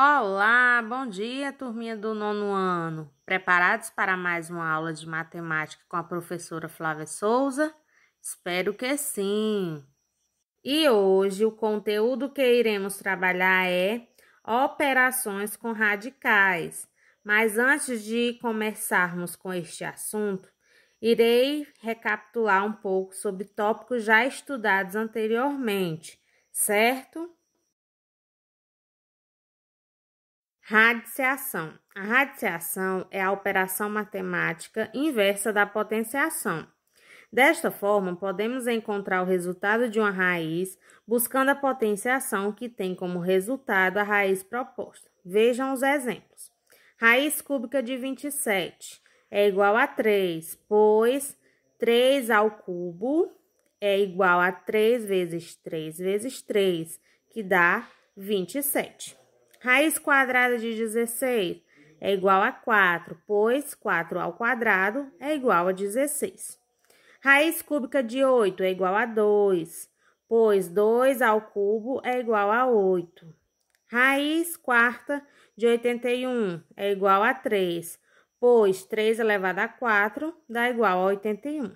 Olá, bom dia, turminha do nono ano. Preparados para mais uma aula de matemática com a professora Flávia Souza? Espero que sim. E hoje o conteúdo que iremos trabalhar é operações com radicais. Mas antes de começarmos com este assunto, irei recapitular um pouco sobre tópicos já estudados anteriormente, certo? Radiciação. A radiciação é a operação matemática inversa da potenciação. Desta forma, podemos encontrar o resultado de uma raiz buscando a potenciação que tem como resultado a raiz proposta. Vejam os exemplos. Raiz cúbica de 27 é igual a 3, pois 3 ao cubo é igual a 3 vezes 3 vezes 3, que dá 27. Raiz quadrada de 16 é igual a 4, pois 4 ao quadrado é igual a 16. Raiz cúbica de 8 é igual a 2, pois 2 ao cubo é igual a 8. Raiz quarta de 81 é igual a 3, pois 3 elevado a 4 dá igual a 81.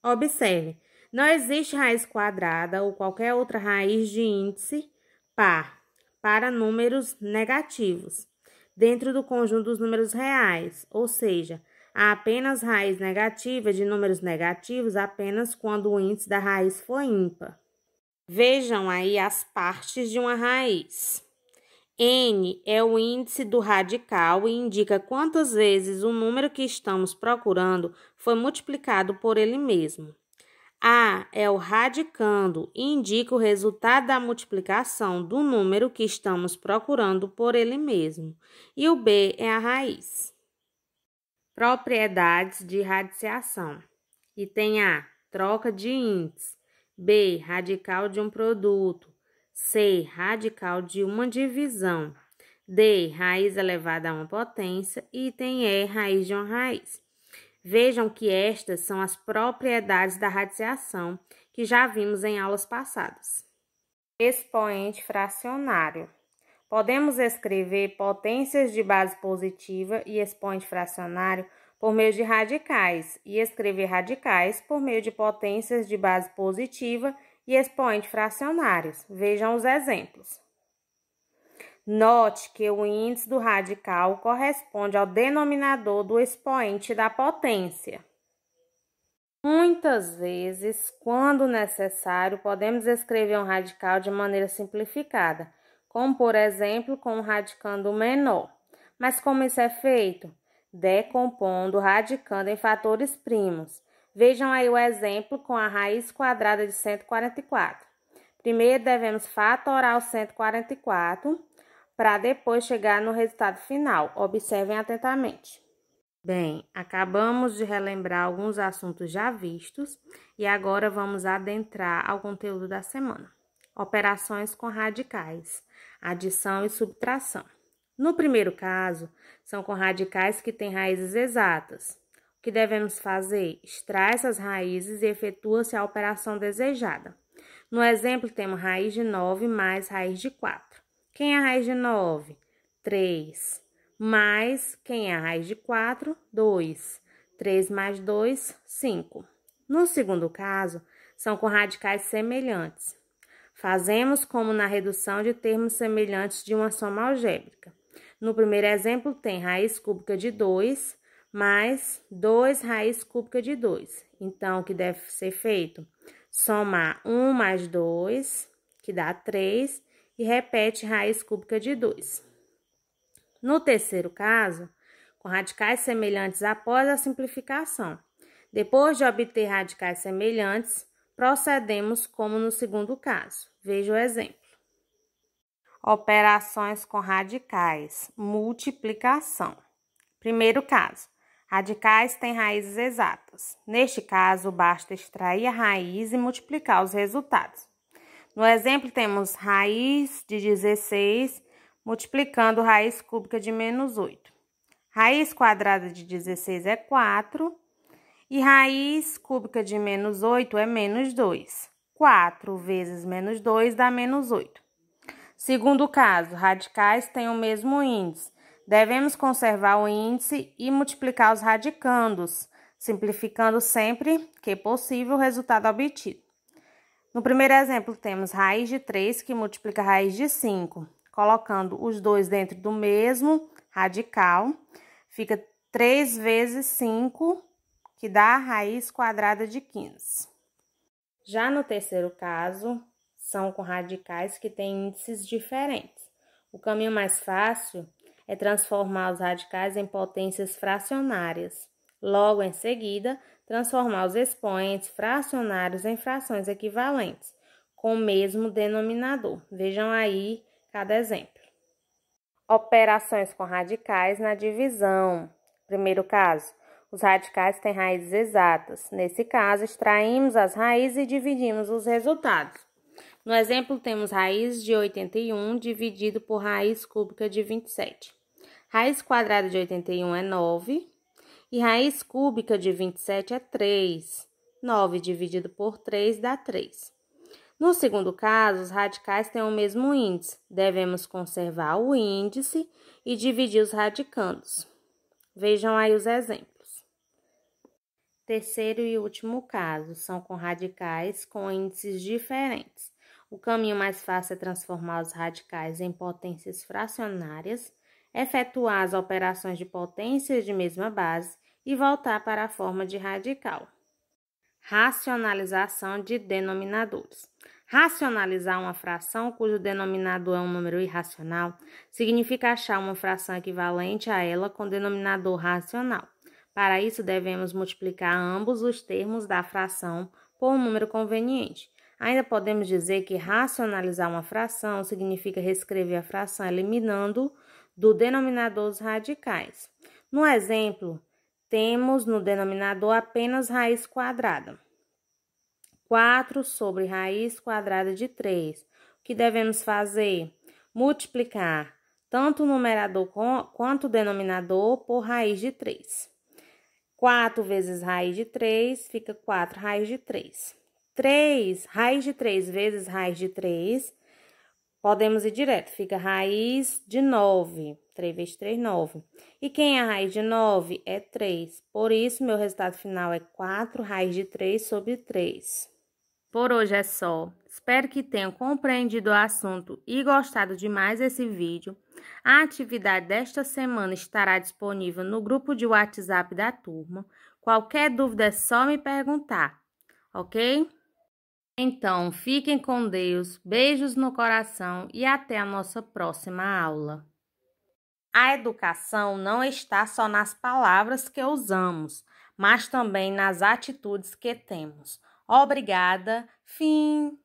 Observe, não existe raiz quadrada ou qualquer outra raiz de índice par para números negativos, dentro do conjunto dos números reais, ou seja, há apenas raiz negativa de números negativos apenas quando o índice da raiz for ímpar. Vejam aí as partes de uma raiz. N é o índice do radical e indica quantas vezes o número que estamos procurando foi multiplicado por ele mesmo. A é o radicando e indica o resultado da multiplicação do número que estamos procurando por ele mesmo. E o B é a raiz. Propriedades de radiciação. Item A, troca de índice. B, radical de um produto. C, radical de uma divisão. D, raiz elevada a uma potência. Item E, raiz de uma raiz. Vejam que estas são as propriedades da radiciação que já vimos em aulas passadas. Expoente fracionário. Podemos escrever potências de base positiva e expoente fracionário por meio de radicais e escrever radicais por meio de potências de base positiva e expoente fracionários. Vejam os exemplos. Note que o índice do radical corresponde ao denominador do expoente da potência. Muitas vezes, quando necessário, podemos escrever um radical de maneira simplificada, como, por exemplo, com um radicando menor. Mas como isso é feito? Decompondo o radicando em fatores primos. Vejam aí o exemplo com a raiz quadrada de 144. Primeiro, devemos fatorar o 144, para depois chegar no resultado final. Observem atentamente. Bem, acabamos de relembrar alguns assuntos já vistos e agora vamos adentrar ao conteúdo da semana. Operações com radicais, adição e subtração. No primeiro caso, são com radicais que têm raízes exatas. O que devemos fazer? Extrai essas raízes e efetua-se a operação desejada. No exemplo, temos raiz de 9 mais raiz de 4. Quem é a raiz de 9? 3. Mais quem é a raiz de 4? 2. 3 mais 2, 5. No segundo caso, são com radicais semelhantes. Fazemos como na redução de termos semelhantes de uma soma algébrica. No primeiro exemplo, tem raiz cúbica de 2 mais 2 raiz cúbica de 2. Então, o que deve ser feito? Somar 1 mais 2, que dá 3, e repete raiz cúbica de 2. No terceiro caso, com radicais semelhantes após a simplificação. Depois de obter radicais semelhantes, procedemos como no segundo caso. Veja o exemplo. Operações com radicais, multiplicação. Primeiro caso, radicais têm raízes exatas. Neste caso, basta extrair a raiz e multiplicar os resultados. No exemplo, temos raiz de 16 multiplicando raiz cúbica de menos 8. Raiz quadrada de 16 é 4 e raiz cúbica de menos 8 é menos 2. 4 vezes menos 2 dá menos 8. Segundo caso, radicais têm o mesmo índice. Devemos conservar o índice e multiplicar os radicandos, simplificando sempre que possível o resultado obtido. No primeiro exemplo, temos raiz de 3 que multiplica a raiz de 5. Colocando os dois dentro do mesmo radical, fica 3 vezes 5, que dá a raiz quadrada de 15. Já no terceiro caso, são com radicais que têm índices diferentes. O caminho mais fácil é transformar os radicais em potências fracionárias. Logo em seguida, transformar os expoentes fracionários em frações equivalentes, com o mesmo denominador. Vejam aí cada exemplo. Operações com radicais na divisão. Primeiro caso, os radicais têm raízes exatas. Nesse caso, extraímos as raízes e dividimos os resultados. No exemplo, temos raiz de 81 dividido por raiz cúbica de 27. Raiz quadrada de 81 é 9 e raiz cúbica de 27 é 3. 9 dividido por 3 dá 3. No segundo caso, os radicais têm o mesmo índice. Devemos conservar o índice e dividir os radicandos. Vejam aí os exemplos. Terceiro e último caso, são com radicais com índices diferentes. O caminho mais fácil é transformar os radicais em potências fracionárias, efetuar as operações de potências de mesma base e voltar para a forma de radical. Racionalização de denominadores. Racionalizar uma fração cujo denominador é um número irracional significa achar uma fração equivalente a ela com denominador racional. Para isso, devemos multiplicar ambos os termos da fração por um número conveniente. Ainda podemos dizer que racionalizar uma fração significa reescrever a fração eliminando do denominador os radicais. No exemplo, temos no denominador apenas raiz quadrada. 4 sobre raiz quadrada de 3. O que devemos fazer? Multiplicar tanto o numerador quanto o denominador por raiz de 3. 4 vezes raiz de 3 fica 4 raiz de 3. 3, raiz de 3 vezes raiz de 3, podemos ir direto, fica raiz de 9. 3 vezes 3, 9. E quem é a raiz de 9? É 3. Por isso, meu resultado final é 4 raiz de 3 sobre 3. Por hoje é só. Espero que tenham compreendido o assunto e gostado de mais esse vídeo. A atividade desta semana estará disponível no grupo de WhatsApp da turma. Qualquer dúvida é só me perguntar, ok? Então, fiquem com Deus, beijos no coração e até a nossa próxima aula. A educação não está só nas palavras que usamos, mas também nas atitudes que temos. Obrigada. Fim.